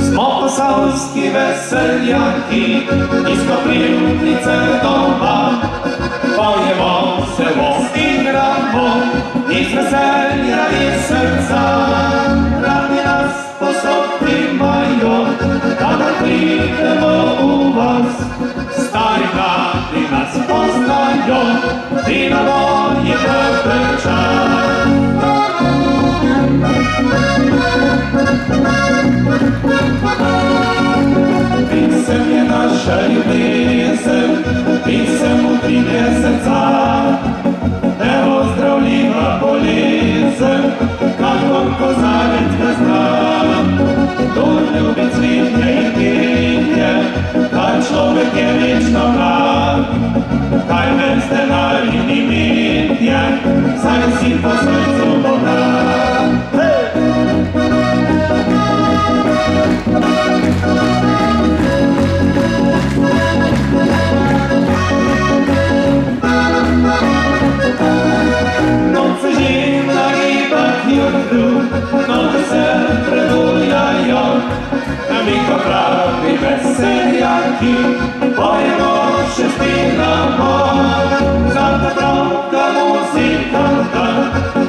Smo posavski veseljaki iz Koprivnice doma, pojemo se, igramo iz veselja i srca. Radi nas posopimaju kada pridemo u vas, stari mladi nas poznaju i na volji prepreča. Pisem je naša ljubezen, pisem u 3 mjeseca, evo zdravljiva bolezen, kako kozarec ga zna. Tu ljubi cvitnje i pitnje, taj čovek je vječno mlad, taj veste naivni mitnje, zaj si po srcu bogat. Noći se predujaju, a mi ko pravi veseljaki pojemo, šestinamo. Zato pravka muzikanta,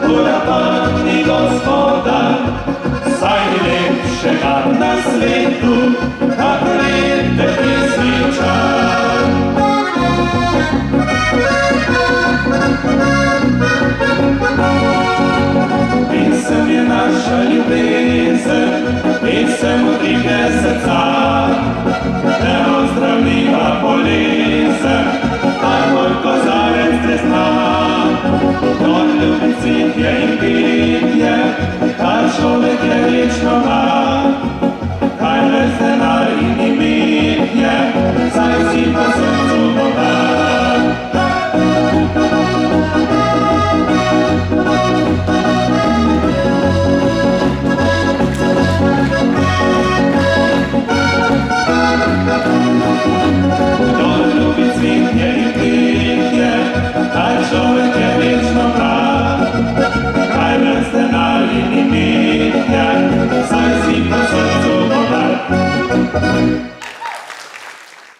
urapani gospodar, najljepšega na svetu, kako lete prisviča. Pisem je naša ljubezen, pisem u 3 mjeseca, evo zdravljiva bolezen, taj moj kozarec te zna. On ljubi cvitje i pitje, taj čovek je vječno mlad.